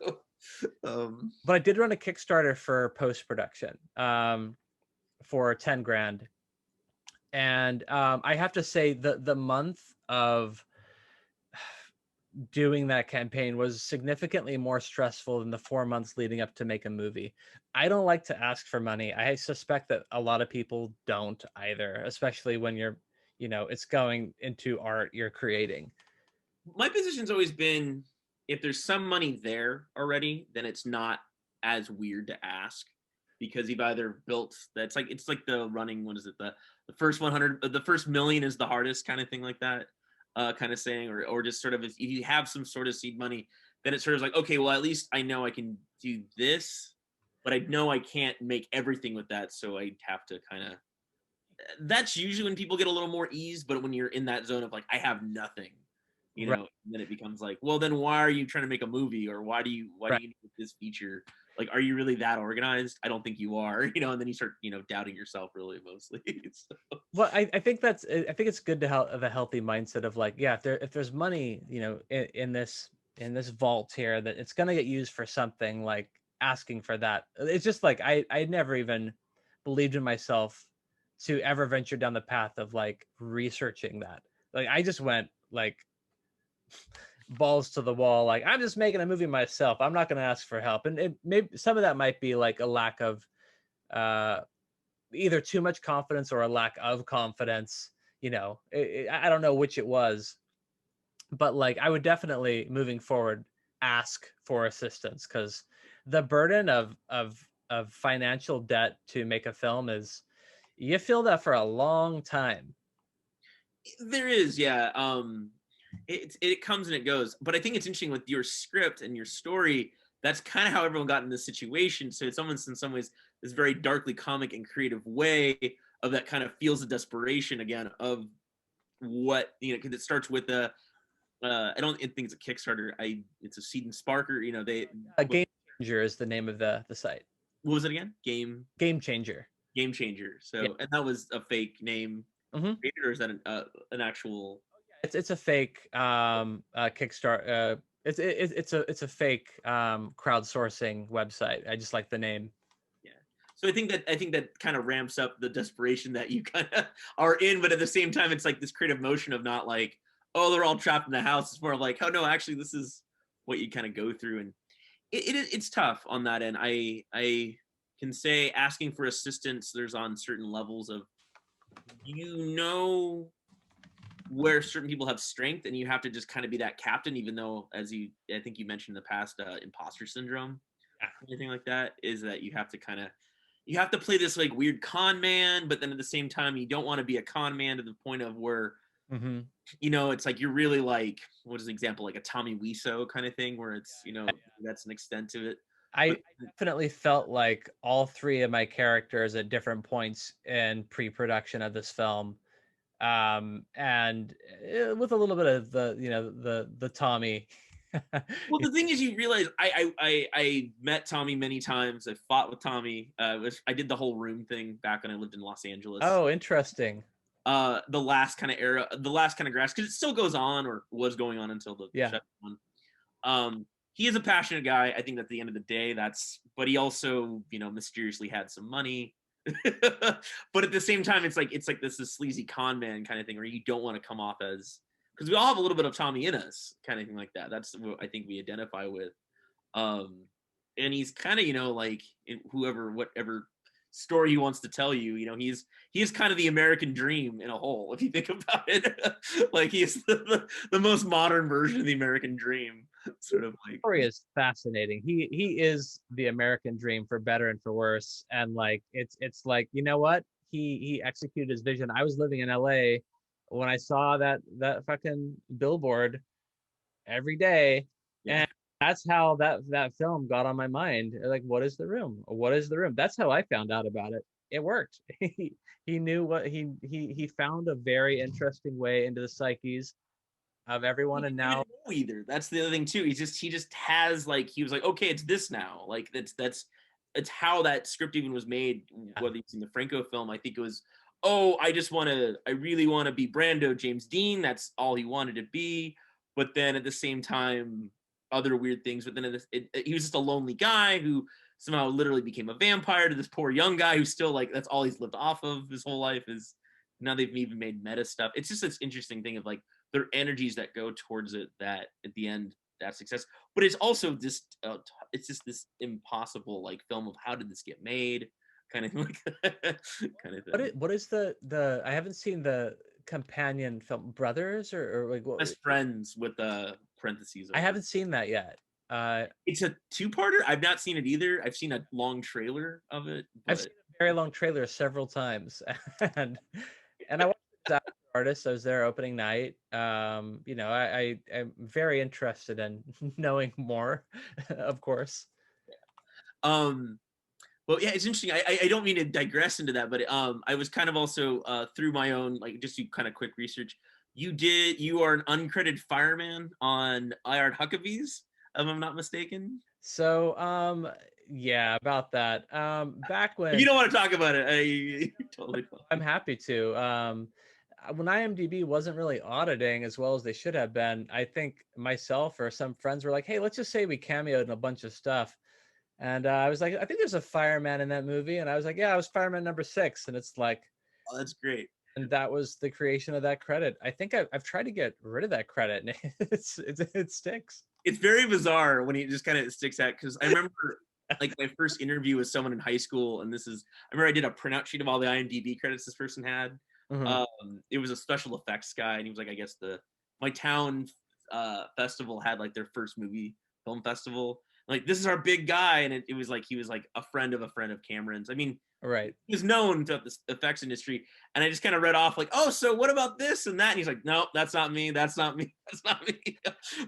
but I did run a Kickstarter for post-production for 10 grand. And I have to say the month of doing that campaign was significantly more stressful than the 4 months leading up to make a movie. I don't like to ask for money. I suspect that a lot of people don't either, especially when you're, it's going into art you're creating. My position's always been, if there's some money there already, then it's not as weird to ask, because you've either built that's like, it's like the running, what is it, the first 100, the first million is the hardest kind of thing, like that kind of saying, or just sort of, if you have some sort of seed money, then it's sort of like, okay, well, at least I know I can do this, but I know I can't make everything with that, so I have to kind of, that's usually when people get a little more ease. But when you're in that zone of like, I have nothing, Right. then it becomes like, well, then why are you trying to make a movie, or why do you Right. need this feature? Like, are you really that organized? I don't think you are, and then you start, doubting yourself really, mostly. So, Well, I think I think it's good to have a healthy mindset of like, yeah, if there's money, in this vault here, that it's gonna get used for something, like asking for that. It's just like I never even believed in myself to ever venture down the path of like researching that. Like I just went like balls to the wall, like I'm just making a movie myself. I'm not gonna ask for help. And maybe some of that might be like a lack of uh either too much confidence or a lack of confidence. I don't know which it was, but like I would definitely, moving forward, ask for assistance, because the burden of financial debt to make a film is, you feel that for a long time. there is, yeah. It comes and it goes, but I think it's interesting with your script and your story. That's kind of how everyone got in this situation. So it's almost, in some ways, this very darkly comic and creative way of that kind of feels the desperation again of what, because it starts with a I don't think it's a Kickstarter. It's a Seed and Sparker. Game Changer is the name of the site. What was it again? Game Changer. Game Changer. So, Yeah. and that was a fake name, Mhm. or is that an actual? It's a fake Kickstarter. It's a fake crowdsourcing website. I just like the name. Yeah. So I think that kind of ramps up the desperation that you kind of are in, but at the same time, it's like this creative motion of not like, oh, they're all trapped in the house. It's more like, oh no, actually, this is what you kind of go through, and it's tough on that end. I can say asking for assistance, there's on certain levels of, where certain people have strength, and you have to just kind of be that captain, even though, I think you mentioned in the past, imposter syndrome, anything like that, is that you have to play this like weird con man, but then at the same time you don't want to be a con man to the point of where it's like you're really like, what is an example, like a Tommy Wiseau kind of thing, where it's that's an extent to it. I definitely felt like all three of my characters at different points in pre-production of this film, and with a little bit of the Tommy. Well, the thing is, you realize I met Tommy many times. I fought with Tommy. I did the whole room thing back when I lived in Los Angeles. Oh, interesting. The last kind of era, the last kind of grass, because it still goes on, or was going on until the shutdown. He is a passionate guy. I think at the end of the day, but he also, mysteriously had some money. But at the same time, it's like this sleazy con man kind of thing, where you don't want to come off as, because we all have a little bit of Tommy in us, kind of thing like that. That's what I think we identify with. And he's kind of, like, in whatever story he wants to tell you, he's kind of the American dream in a whole, if you think about it. Like, he's the most modern version of the American dream, sort of like. The story is fascinating. He is the American dream, for better and for worse. And like it's like, you know what? He executed his vision. I was living in LA when I saw that fucking billboard every day. Yeah. And that's how that film got on my mind. Like, what is the room? What is the room? That's how I found out about it. It worked. He knew what he found a very interesting way into the psyches of everyone. And now Either that's the other thing too. He just has, like, he was like, okay, it's this now. Like, it's how that script even was made. Whether you've seen the Franco film, I think it was, oh, I really want to be Brando, James Dean. That's all he wanted to be. But then at the same time, other weird things. But then he was just a lonely guy who somehow literally became a vampire to this poor young guy who's still, like, that's all he's lived off of his whole life, is Now they've even made meta stuff. It's just this interesting thing of like their energies that go towards it that at the end that success. But it's also this it's just this impossible like film of how did this get made kind of like kind of thing. What is the I haven't seen the companion film Brothers or like what Best friends with the parentheses. I over. haven't seen that yet. It's a two-parter. I've not seen it either. I've seen a long trailer of it. I've But seen a very long trailer several times, and I watched the artist. I was there opening night. You know, I am very interested in knowing more, of course. Well, yeah, it's interesting. I don't mean to digress into that, but I was kind of also through my own like just do kind of quick research. You are an uncredited fireman on AHitH Huckabees, if I'm not mistaken. So, yeah, about that. Back when If you don't want to talk about it, I totally fine. I'm happy to. When IMDb wasn't really auditing as well as they should have been, I think myself or some friends were like, "Hey, let's just say we cameoed in a bunch of stuff." And I was like, "I think there's a fireman in that movie," and I was like, "Yeah, I was fireman number 6," and it's like, Oh, that's great. and that was the creation of that credit. I think I've tried to get rid of that credit, and it sticks. It's very bizarre when it just kind of sticks out because I remember like my first interview with someone in high school, and I remember I did a printout sheet of all the IMDb credits this person had. Mhm. It was a special effects guy, and he was like, I guess my town festival had like their first movie film festival. Like this is our big guy, and it was like he was like a friend of Cameron's. I mean, Right. he was known throughout the effects industry, and I just kind of read off like, oh, so what about this and that? And he's like, no, that's not me, that's not me, that's not me.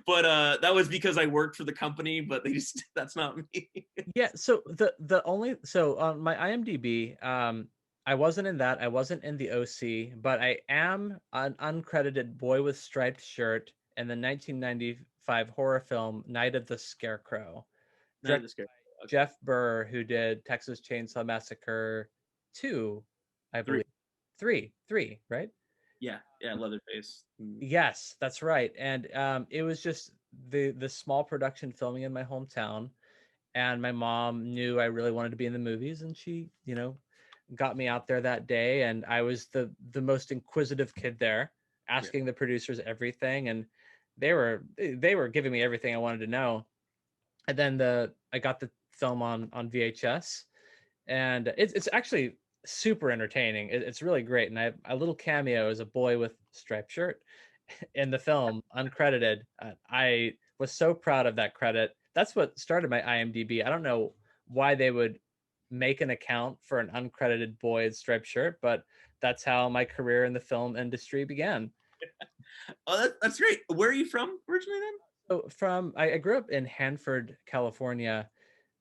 But that was because I worked for the company, but that's not me. Yeah. So the only so on my IMDb, I wasn't in that. I wasn't in the OC, but I am an uncredited boy with striped shirt in the 1995 horror film Night of the Scarecrow. Not this guy. Okay. Jeff Burr, who did Texas Chainsaw Massacre 2, I believe. Three, right? Yeah, Leatherface. Yes, that's right. And it was just the small production filming in my hometown. And my mom knew I really wanted to be in the movies, and she, you know, got me out there that day. And I was the most inquisitive kid there, asking the producers everything, and they were giving me everything I wanted to know. And then I got the film on VHS, and it's actually super entertaining. It's really great, and I have a little cameo as a boy with striped shirt in the film, uncredited. I was so proud of that credit. That's what started my IMDb. I don't know why they would make an account for an uncredited boy in striped shirt, but that's how my career in the film industry began. Oh, that's great. Where are you from originally then? So I grew up in Hanford, California.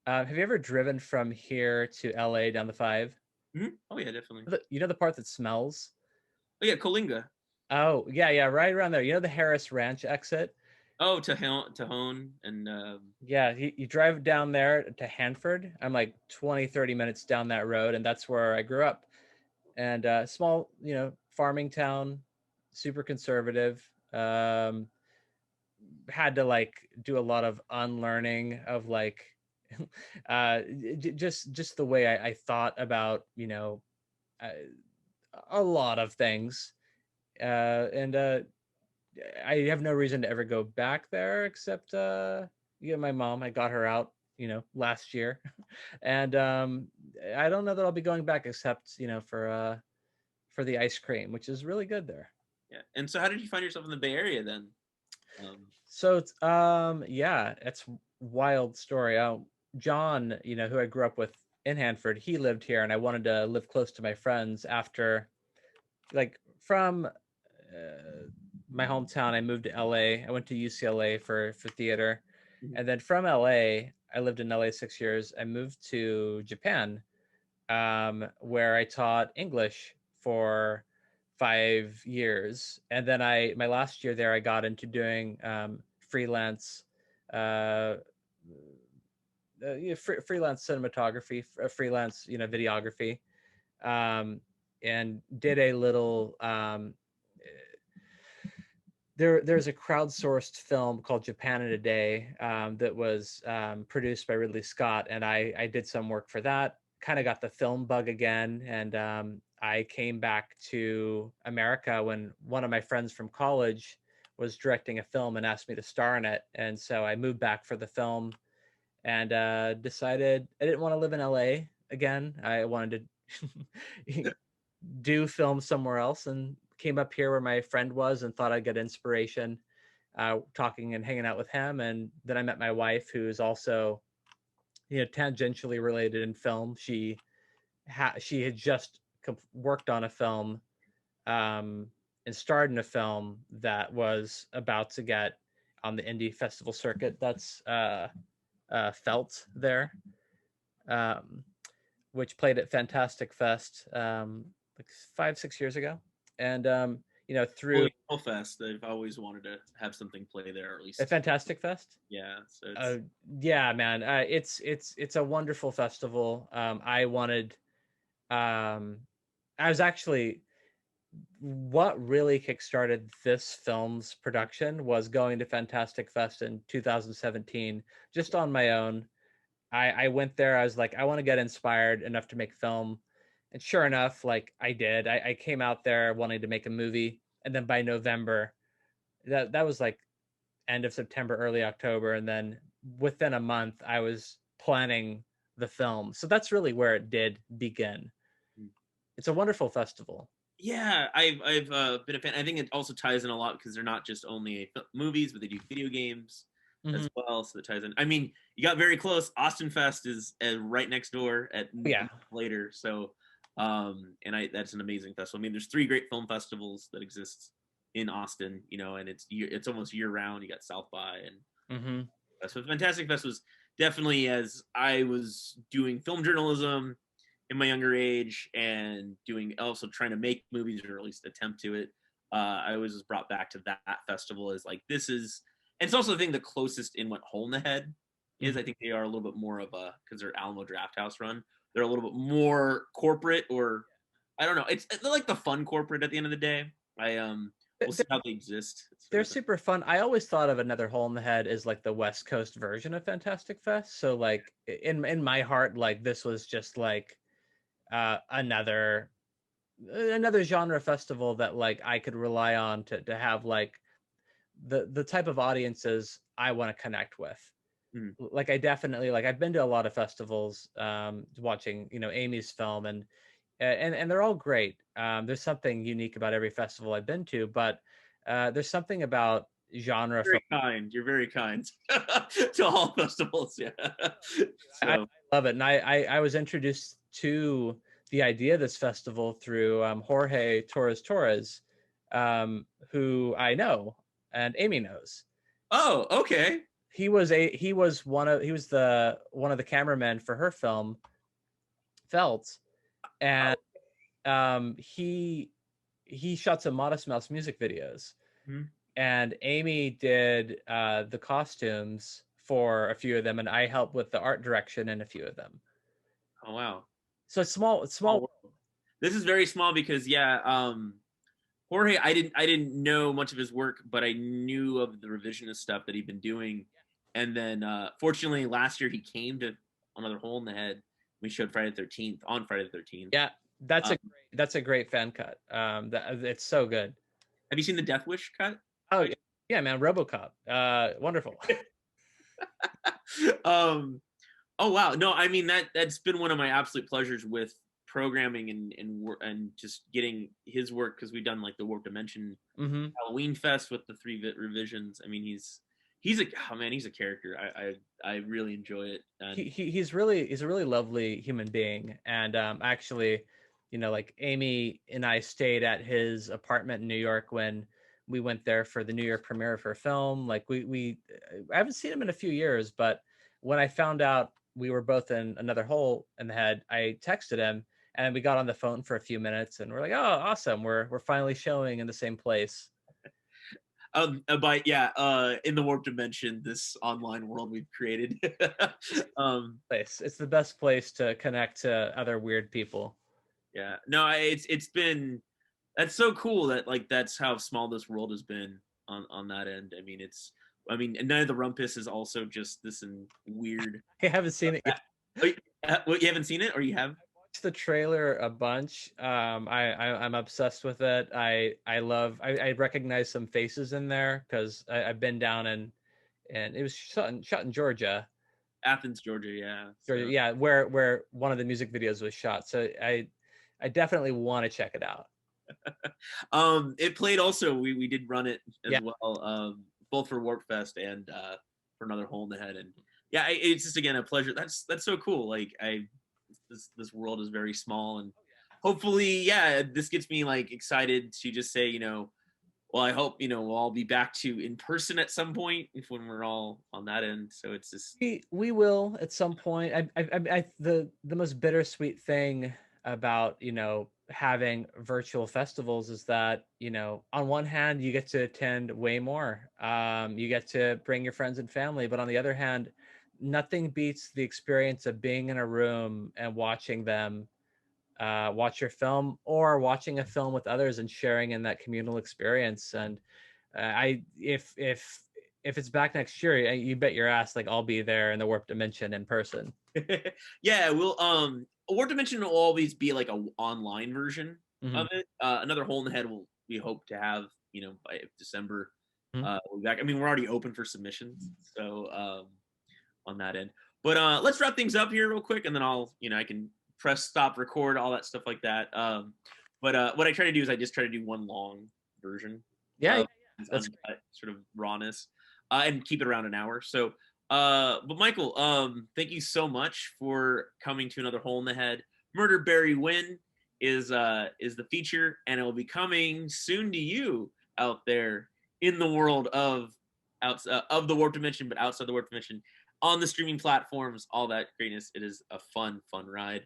Have you ever driven from here to LA down the 5? Mm-hmm. Oh yeah, definitely. You know the part that smells? Oh yeah, Coalinga. Oh yeah, right around there. You know the Harris Ranch exit? Oh, Tajon and Yeah, you drive down there to Hanford. I'm like 20, 30 minutes down that road, and that's where I grew up. And small, you know, farming town, super conservative. Had to like do a lot of unlearning of like just the way I thought about, you know, a lot of things. And I have no reason to ever go back there except my mom. I got her out, you know, last year. And I don't know that I'll be going back except, you know, for the ice cream, which is really good there. Yeah. And so how did you find yourself in the Bay Area then? So it's yeah, it's wild story. John, you know, who I grew up with in Hanford, he lived here, and I wanted to live close to my friends after, like, from my hometown. I moved to LA. I went to UCLA for theater, and then from LA, I lived in LA 6 years. I moved to Japan, where I taught English for 5 years, and then my last year there I got into doing freelance freelance cinematography, freelance, you know, videography, and did a little there's a crowdsourced film called Japan in a Day that was produced by Ridley Scott, and I did some work for that kind of got the film bug again, and I came back to America when one of my friends from college was directing a film and asked me to star in it, and so I moved back for the film and decided I didn't want to live in LA again. I wanted to do film somewhere else, and came up here where my friend was and thought I'd get inspiration talking and hanging out with him. And then I met my wife, who's also, tangentially related in film. She had just worked on a film and starred in a film that was about to get on the indie festival circuit. That's Felt there, which played at Fantastic Fest like 5-6 years ago. And through Fest, I've always wanted to have something play there, or at least at Fantastic Fest. Yeah, so it's... yeah, man, it's a wonderful festival. I was actually, what really kickstarted this film's production was going to Fantastic Fest in 2017, just on my own. I went there. I was like, I want to get inspired enough to make film. And sure enough, like I did. I came out there wanting to make a movie. And then by November, that was like end of September, early October. And then within a month, I was planning the film. So that's really where it did begin. It's a wonderful festival. Yeah, I've been a fan. I think it also ties in a lot because they're not just only movies, but they do video games as well. So that ties in. I mean, you got very close. Austin Fest is right next door at later. So, that's an amazing festival. I mean, there's 3 great film festivals that exist in Austin, and it's almost year round. You got South by and so Fantastic Fest was definitely, as I was doing film journalism in my younger age and also trying to make movies, or at least attempt to it, I was just brought back to that festival as like, this is, and it's also the thing the closest in what Hole in the Head is. I think they are a little bit more of a, because they're Alamo Drafthouse run, they're a little bit more corporate, or I don't know, they're like the fun corporate at the end of the day. We'll see how they exist. They're super fun. I always thought of Another Hole in the Head as like the West Coast version of Fantastic Fest. So like in my heart, like this was just like another genre festival that like I could rely on to have like the type of audiences I want to connect with. Like I definitely, like I've been to a lot of festivals watching Amy's film, and they're all great. There's something unique about every festival I've been to, but there's something about genre. You're very kind to all festivals. Yeah. So. I love it. And I was introduced to the idea of this festival through Jorge Torres, who I know and Amy knows. Oh, okay. He was one of the cameramen for her film Felt, and he shot some Modest Mouse music videos, and Amy did the costumes for a few of them, and I helped with the art direction in a few of them. Oh wow! So it's small. This is very small because Jorge, I didn't know much of his work, but I knew of the revisionist stuff that he'd been doing. And then, fortunately, last year he came to Another Hole in the Head. We showed Friday the 13th on Friday the 13th. Yeah, that's a great fan cut. It's so good. Have you seen the Death Wish cut? Oh yeah, man, RoboCop. Wonderful. Oh wow, no, I mean that's been one of my absolute pleasures with programming and just getting his work, because we've done like the Warped Dimension Halloween Fest with the 3 revisions. I mean, he's a character. I really enjoy it. And he's a really lovely human being. And actually, like Amy and I stayed at his apartment in New York when we went there for the New York premiere for a film. Like I haven't seen him in a few years, but when I found out we were both in Another Hole in the Head, I texted him, and we got on the phone for a few minutes, and we're like, oh, awesome, we're finally showing in the same place. In the Warped Dimension, this online world we've created. It's the best place to connect to other weird people. Yeah, no, it's been, that's so cool that like that's how small this world has been on that end. I mean, and Night of the Rumpus is also just this and weird. I haven't seen it yet. What, you haven't seen it, or you have? Watched the trailer a bunch. I'm obsessed with it. I recognize some faces in there because I've been down and it was shot in Georgia. Athens, Georgia. Yeah. Georgia, yeah, where one of the music videos was shot. So I definitely want to check it out. It played also. We did run it as Yeah. well, both for Warped Fest and for Another Hole in the Head. And yeah, it's just again a pleasure. That's so cool. Like this world is very small, and hopefully, yeah, this gets me like excited to just say, well, I hope we'll all be back to in person at some point if when we're all on that end. So it's just We will at some point. The most bittersweet thing about having virtual festivals is that on one hand you get to attend way more, you get to bring your friends and family, but on the other hand, nothing beats the experience of being in a room and watching them watch your film or watching a film with others and sharing in that communal experience. And if it's back next year, you bet your ass like I'll be there in the Warped Dimension in person. yeah, we'll Warped Dimension will always be like a online version Mhm. of it. Another Hole in the Head we hope to have by December. Mhm. We'll be back. I mean, we're already open for submissions, so on that end. But let's wrap things up here real quick, and then I can press stop, record, all that stuff like that. But what I try to do is I just try to do one long version. Yeah, of that's uncut sort of rawness, and keep it around an hour. So, but Michael, thank you so much for coming to Another Hole in the Head. Murder Barry Win is the feature, and it will be coming soon to you out there in the world of the Warped Dimension, but outside the Warped Dimension, on the streaming platforms, all that greatness. It is a fun ride.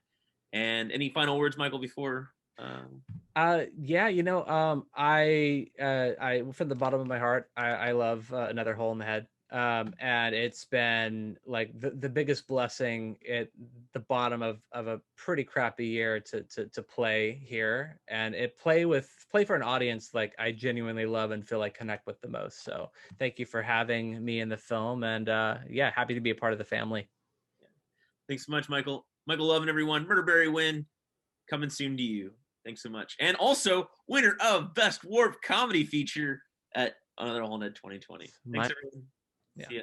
And any final words, Michael, before? Yeah, I from the bottom of my heart, I love Another Hole in the Head. And it's been like the biggest blessing at the bottom of a pretty crappy year to play here, and play for an audience like I genuinely love and feel like connect with the most. So thank you for having me in the film, and yeah, happy to be a part of the family. Thanks so much, Michael. Michael Lovan, everyone. Murder Barry Win, coming soon to you. Thanks so much. And also, winner of Best Warped Comedy Feature at Another Hole in the Head 2020. Thanks, everyone. Yeah. See ya.